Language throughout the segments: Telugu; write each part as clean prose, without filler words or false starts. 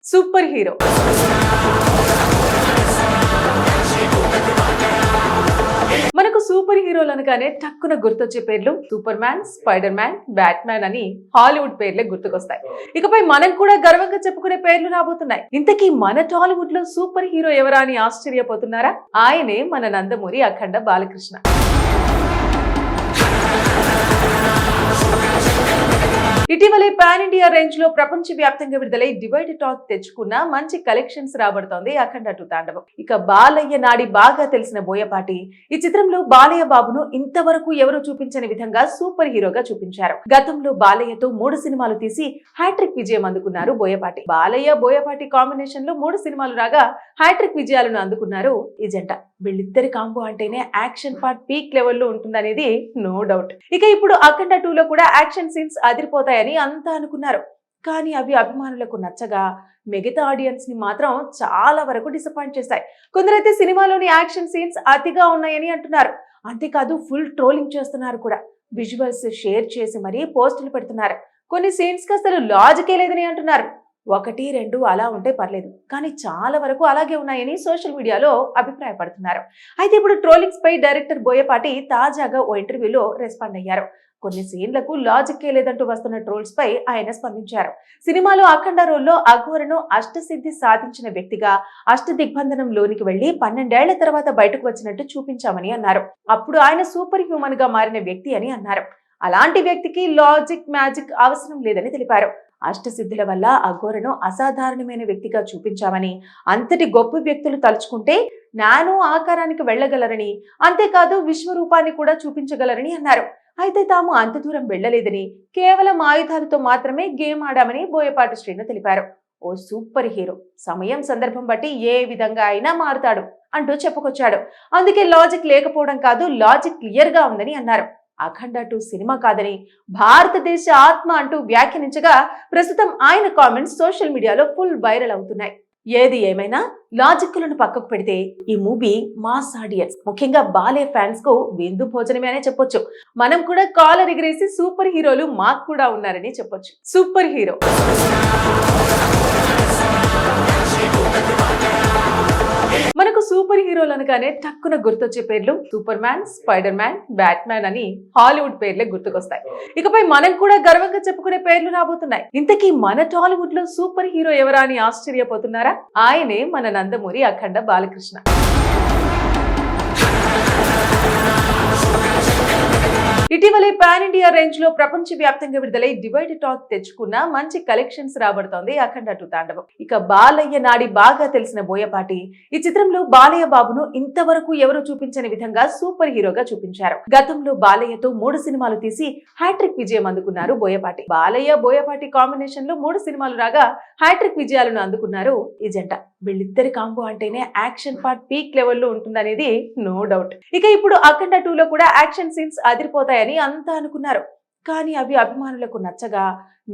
Super hero. మనకు సూపర్ హీరోలు అనగానే టక్కున గుర్తొచ్చే పేర్లు super man, spider man, bat man అని హాలీవుడ్ పేర్లే గుర్తుకొస్తాయి. ఇకపై మనం కూడా గర్వంగా చెప్పుకునే పేర్లు రాబోతున్నాయి. ఇంతకీ మన టాలీవుడ్ లో సూపర్ హీరో ఎవరా అని ఆశ్చర్యపోతున్నారా? ఆయనే మన నందమూరి అఖండ బాలకృష్ణ. ఇటీవలే పాన్ ఇండియా రేంజ్ లో ప్రపంచ వ్యాప్తంగా విడుదలై డివైడ్ టాక్ తెచ్చుకున్న మంచి కలెక్షన్స్ రాబడుతోంది అఖండ 2 తాండవం. ఇక బాలయ్య నాడి బాగా తెలిసిన బోయపాటి ఈ చిత్రంలో బాలయ్య బాబును ఇంతవరకు ఎవరు చూపించని విధంగా సూపర్ హీరోగా చూపించారు. గతంలో బాలయ్యతో 3 సినిమాలు తీసి హ్యాట్రిక్ విజయం అందుకున్నారు బోయపాటి. బాలయ్య బోయపాటి కాంబినేషన్ లో 3 సినిమాలు రాగా హ్యాట్రిక్ విజయాలను అందుకున్నారు ఈ జంట. వీళ్ళిద్దరి కాంబో అంటేనే యాక్షన్ పార్ట్ పీక్ లెవెల్లో ఉంటుందనేది నో డౌట్. ఇక ఇప్పుడు అఖండ 2 లో కూడా యాక్షన్ సీన్స్ అదిరిపోతాయని అంతా అనుకున్నారు. కానీ అవి అభిమానులకు నచ్చగా మిగతా ఆడియన్స్ ని మాత్రం చాలా వరకు డిసప్పాయింట్ చేశాయి. కొందరైతే సినిమాలోని యాక్షన్ సీన్స్ అతిగా ఉన్నాయని అంటున్నారు. అంతేకాదు ఫుల్ ట్రోలింగ్ చేస్తున్నారు కూడా. విజువల్స్ షేర్ చేసి మరీ పోస్టులు పెడుతున్నారు. కొన్ని సీన్స్ కి అసలు లాజికే లేదని అంటున్నారు. 1, 2 అలా ఉంటే పర్లేదు, కానీ చాలా వరకు అలాగే ఉన్నాయని సోషల్ మీడియాలో అభిప్రాయపడుతున్నారు. అయితే ఇప్పుడు ట్రోలింగ్స్ పై డైరెక్టర్ బోయపాటి తాజాగా ఓ ఇంటర్వ్యూలో రెస్పాండ్ అయ్యారు. కొన్ని సీన్లకు లాజిక్కే లేదంటూ వస్తున్న ట్రోల్స్ పై ఆయన స్పందించారు. సినిమాలో అఖండ రోల్లో అఘోరను అష్టసిద్ధి సాధించిన వ్యక్తిగా అష్టదిగ్బంధనంలోనికి వెళ్లి 12 ఏళ్ల తర్వాత బయటకు వచ్చినట్టు చూపించామని అన్నారు. అప్పుడు ఆయన సూపర్ హ్యూమన్ గా మారిన వ్యక్తి అని అన్నారు. అలాంటి వ్యక్తికి లాజిక్ మ్యాజిక్ అవసరం లేదని తెలిపారు. అష్టసిద్ధుల వల్ల అఘోరను అసాధారణమైన వ్యక్తిగా చూపించామని, అంతటి గొప్ప వ్యక్తులు తలుచుకుంటే నానో ఆకారానికి వెళ్లగలరని, అంతేకాదు విశ్వరూపాన్ని కూడా చూపించగలరని అన్నారు. అయితే తాము అంత దూరం వెళ్లలేదని, కేవలం ఆయుధాలతో మాత్రమే గేమ్ ఆడామని బోయపాటి శ్రీను తెలిపారు. ఓ సూపర్ హీరో సమయం సందర్భం బట్టి ఏ విధంగా అయినా మారుతాడు అంటూ చెప్పుకొచ్చాడు. అందుకే లాజిక్ లేకపోవడం కాదు, లాజిక్ క్లియర్ గా ఉందని అన్నారు. అఖండ 2 సినిమా కాదని భారతదేశ ఆత్మ అంటూ వ్యాఖ్యానించగా ప్రస్తుతం ఆయన కామెంట్స్ సోషల్ మీడియాలో ఫుల్ వైరల్ అవుతున్నాయి. ఏది ఏమైనా లాజిక్లను పక్కకు పెడితే ఈ మూవీ మాస్ ఆడియన్స్, ముఖ్యంగా బాలే ఫ్యాన్స్ కు విందు భోజనమే అనే చెప్పొచ్చు. మనం కూడా కాలర్ ఎగిరేసి సూపర్ హీరోలు మాకు కూడా ఉన్నారని చెప్పొచ్చు. Super hero. మనకు సూపర్ హీరోలు అనగానే టక్కున గుర్తొచ్చే పేర్లు super man, spider man, bat man అని హాలీవుడ్ పేర్లే గుర్తుకొస్తాయి. ఇకపై మనం కూడా గర్వంగా చెప్పుకునే పేర్లు రాబోతున్నాయి. ఇంతకీ మన టాలీవుడ్ లో సూపర్ హీరో ఎవరా అని ఆశ్చర్యపోతున్నారా? ఆయనే మన నందమూరి అఖండ బాలకృష్ణ. ఇటీవలే పాన్ ఇండియా రేంజ్ లో ప్రపంచ వ్యాప్తంగా విడుదలై డివైడ్ టాక్ తెచ్చుకున్న మంచి కలెక్షన్స్ రాబడుతోంది అఖండ 2 తాండవం. ఇక బాలయ్య నాడి బాగా తెలిసిన బోయపాటి ఈ చిత్రంలో బాలయ్య బాబును ఇంతవరకు ఎవరు చూపించని విధంగా సూపర్ హీరోగా చూపించారు. గతంలో బాలయ్యతో 3 సినిమాలు తీసి హ్యాట్రిక్ విజయం అందుకున్నారు బోయపాటి. బాలయ్య బోయపాటి కాంబినేషన్ లో 3 సినిమాలు రాగా హ్యాట్రిక్ విజయాలను అందుకున్నారు ఈ జంట. వీళ్ళిద్దరి కాంబో అంటేనే యాక్షన్ పార్ట్ పీక్ లెవెల్లో ఉంటుందనేది నో డౌట్. ఇక ఇప్పుడు అఖండ 2 లో కూడా యాక్షన్ సీన్స్ అదిరిపోతాయని అంతా అనుకున్నారు. కానీ అవి అభిమానులకు నచ్చగా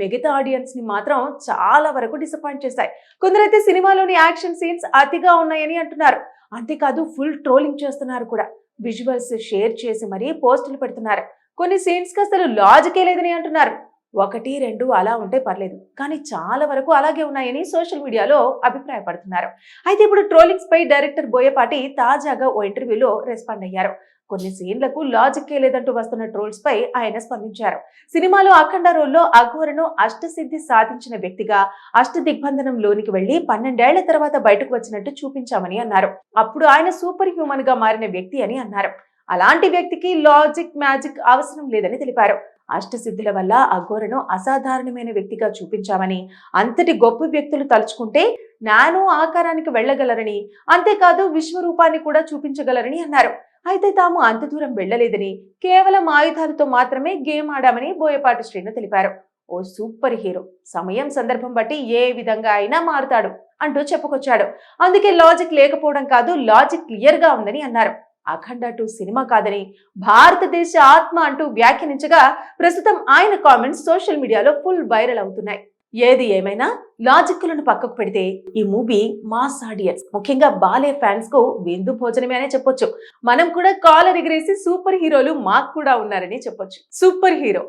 మిగతా ఆడియన్స్ ని మాత్రం చాలా వరకు డిసప్పాయింట్ చేశాయి. కొందరైతే సినిమాలోని యాక్షన్ సీన్స్ అతిగా ఉన్నాయని అంటున్నారు. అంతేకాదు ఫుల్ ట్రోలింగ్ చేస్తున్నారు కూడా. విజువల్స్ షేర్ చేసి మరీ పోస్టులు పెడుతున్నారు. కొన్ని సీన్స్ కి అసలు లాజికే లేదని అంటున్నారు. 1, 2 అలా ఉంటే పర్లేదు, కానీ చాలా వరకు అలాగే ఉన్నాయని సోషల్ మీడియాలో అభిప్రాయపడుతున్నారు. అయితే ఇప్పుడు ట్రోలింగ్స్ పై డైరెక్టర్ బోయపాటి తాజాగా ఓ ఇంటర్వ్యూలో రెస్పాండ్ అయ్యారు. కొన్ని సీన్లకు లాజిక్కే లేదంటూ వస్తున్న ట్రోల్స్ పై ఆయన స్పందించారు. సినిమాలో అఖండ రోల్లో అఘోరను అష్టసిద్ధి సాధించిన వ్యక్తిగా అష్టదిగ్బంధనంలోనికి వెళ్లి 12 ఏళ్ల తర్వాత బయటకు వచ్చినట్టు చూపించామని అన్నారు. అప్పుడు ఆయన సూపర్ హ్యూమన్ గా మారిన వ్యక్తి అని అన్నారు. అలాంటి వ్యక్తికి లాజిక్ మ్యాజిక్ అవసరం లేదని తెలిపారు. అష్టసిద్ధుల వల్ల అఘోరను అసాధారణమైన వ్యక్తిగా చూపించామని, అంతటి గొప్ప వ్యక్తులు తలుచుకుంటే నానో ఆకారానికి వెళ్లగలరని, అంతేకాదు విశ్వరూపాన్ని కూడా చూపించగలరని అన్నారు. అయితే తాము అంత దూరం వెళ్లలేదని, కేవలం ఆయుధాలతో మాత్రమే గేమ్ ఆడామని బోయపాటి శ్రీను తెలిపారు. ఓ సూపర్ హీరో సమయం సందర్భం బట్టి ఏ విధంగా అయినా మారుతాడు అంటూ చెప్పుకొచ్చాడు. అందుకే లాజిక్ లేకపోవడం కాదు, లాజిక్ క్లియర్ గా ఉందని అన్నారు. అఖండ 2 సినిమా కాదని భారతదేశ ఆత్మ అంటూ వ్యాఖ్యానించగా ప్రస్తుతం ఆయన కామెంట్స్ సోషల్ మీడియాలో ఫుల్ వైరల్ అవుతున్నాయి. ఏది ఏమైనా లాజిక్లను పక్కకు పెడితే ఈ మూవీ మాస్ ఆడియన్స్, ముఖ్యంగా బాలే ఫ్యాన్స్ కు విందు భోజనమే అనే చెప్పొచ్చు. మనం కూడా కాలర్ ఎగిరేసి సూపర్ హీరోలు మాకు కూడా ఉన్నారని చెప్పొచ్చు. Super hero.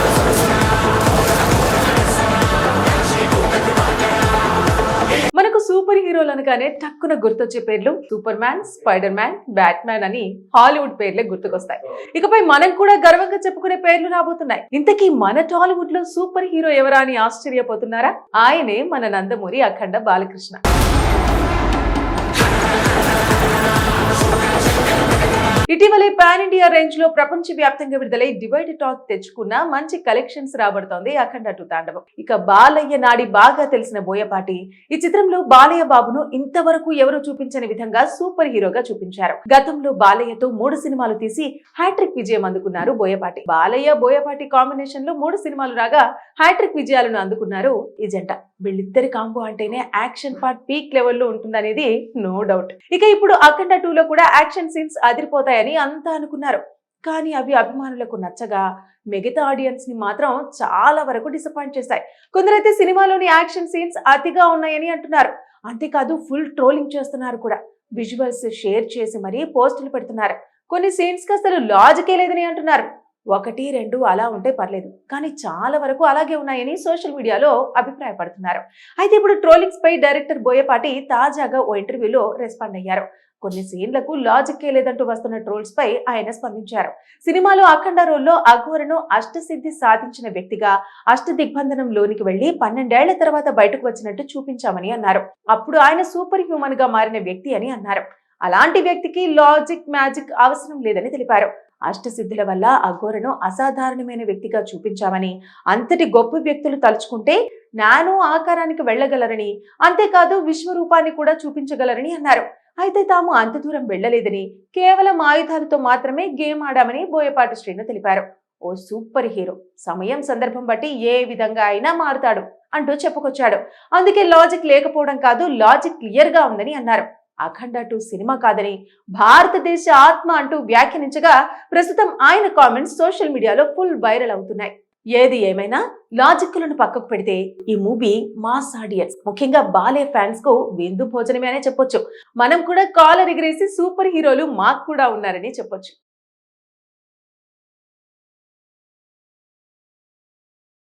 మనకు సూపర్ హీరోలు అనగానే టక్కున గుర్తొచ్చే పేర్లు super man, spider man, Batman అని హాలీవుడ్ పేర్లే గుర్తుకొస్తాయి. ఇకపై మనం కూడా గర్వంగా చెప్పుకునే పేర్లు రాబోతున్నాయి. ఇంతకీ మన టాలీవుడ్ లో సూపర్ హీరో ఎవరా అని ఆశ్చర్యపోతున్నారా? ఆయనే మన నందమూరి అఖండ బాలకృష్ణ. ఇటీవలే పాన్ ఇండియా రేంజ్ లో ప్రపంచ వ్యాప్తంగా విడుదలై డివైడ్ టాక్ తెచ్చుకున్న మంచి కలెక్షన్స్ రాబడుతోంది అఖండ 2 తాండవం. ఇక బాలయ్య నాడి బాగా తెలిసిన బోయపాటి ఈ చిత్రంలో బాలయ్య బాబును ఇంతవరకు ఎవరు చూపించని విధంగా సూపర్ హీరోగా చూపించారు. గతంలో బాలయ్యతో 3 సినిమాలు తీసి హ్యాట్రిక్ విజయం అందుకున్నారు బోయపాటి. బోయపాటి కాంబినేషన్ లో 3 సినిమాలు రాగా హ్యాట్రిక్ విజయాలను అందుకున్నారు ఈ జంట. వీళ్ళిద్దరి కాంబో అంటేనే యాక్షన్ పార్ట్ పీక్ లెవెల్లో ఉంటుందనేది నో డౌట్. ఇక ఇప్పుడు అఖండ 2 లో కూడా యాక్షన్ సీన్స్ అదిరిపోతాయని అంతా అనుకున్నారు. కానీ అవి అభిమానులకు నచ్చగా మిగతా ఆడియన్స్ ని మాత్రం చాలా వరకు డిసప్పాయింట్ చేశాయి. కొందరైతే సినిమాలోని యాక్షన్ సీన్స్ అతిగా ఉన్నాయని అంటున్నారు. అంతేకాదు ఫుల్ ట్రోలింగ్ చేస్తున్నారు కూడా. విజువల్స్ షేర్ చేసి మరీ పోస్టులు పెడుతున్నారు. కొన్ని సీన్స్ కి అసలు లాజికే లేదని అంటున్నారు. 1, 2 అలా ఉంటే పర్లేదు, కానీ చాలా వరకు అలాగే ఉన్నాయని సోషల్ మీడియాలో అభిప్రాయపడుతున్నారు. అయితే ఇప్పుడు ట్రోలింగ్స్ పై డైరెక్టర్ బోయపాటి తాజాగా ఓ ఇంటర్వ్యూలో రెస్పాండ్ అయ్యారు. కొన్ని సీన్లకు లాజిక్కే లేదంటూ వస్తున్న ట్రోల్స్ పై ఆయన స్పందించారు. సినిమాలో అఖండ రోల్లో అఘోరను అష్టసిద్ధి సాధించిన వ్యక్తిగా అష్టదిగ్బంధనం లోనికి వెళ్లి 12 ఏళ్ల తర్వాత బయటకు వచ్చినట్టు చూపించామని అన్నారు. అప్పుడు ఆయన సూపర్ హ్యూమన్ గా మారిన వ్యక్తి అని అన్నారు. అలాంటి వ్యక్తికి లాజిక్, మ్యాజిక్ అవసరం లేదని తెలిపారు. అష్టసిద్ధుల వల్ల అఘోరను అసాధారణమైన వ్యక్తిగా చూపించామని, అంతటి గొప్ప వ్యక్తులు తలుచుకుంటే నానో ఆకారానికి వెళ్లగలరని, అంతేకాదు విశ్వరూపాన్ని కూడా చూపించగలరని అన్నారు. అయితే తాము అంత దూరం వెళ్లలేదని, కేవలం ఆయుధాలతో మాత్రమే గేమ్ ఆడామని బోయపాటి శ్రీను తెలిపారు. ఓ సూపర్ హీరో సమయం సందర్భం బట్టి ఏ విధంగా అయినా మారుతాడు అంటూ చెప్పుకొచ్చాడు. అందుకే లాజిక్ లేకపోవడం కాదు, లాజిక్ క్లియర్ గా ఉందని అన్నారు. అఖండ 2 సినిమా కాదని భారతదేశ ఆత్మ అంటూ వ్యాఖ్యానించగా ప్రస్తుతం ఆయన కామెంట్స్ సోషల్ మీడియాలో ఫుల్ వైరల్ అవుతున్నాయి. ఏది ఏమైనా లాజిక్లను పక్కకు పెడితే ఈ మూవీ మాస్ ఆడియన్స్, ముఖ్యంగా బాలే ఫ్యాన్స్ కు విందు భోజనమే అనే చెప్పొచ్చు. మనం కూడా కాలర్ ఎగిరేసి సూపర్ హీరోలు మాకు కూడా ఉన్నారని చెప్పొచ్చు.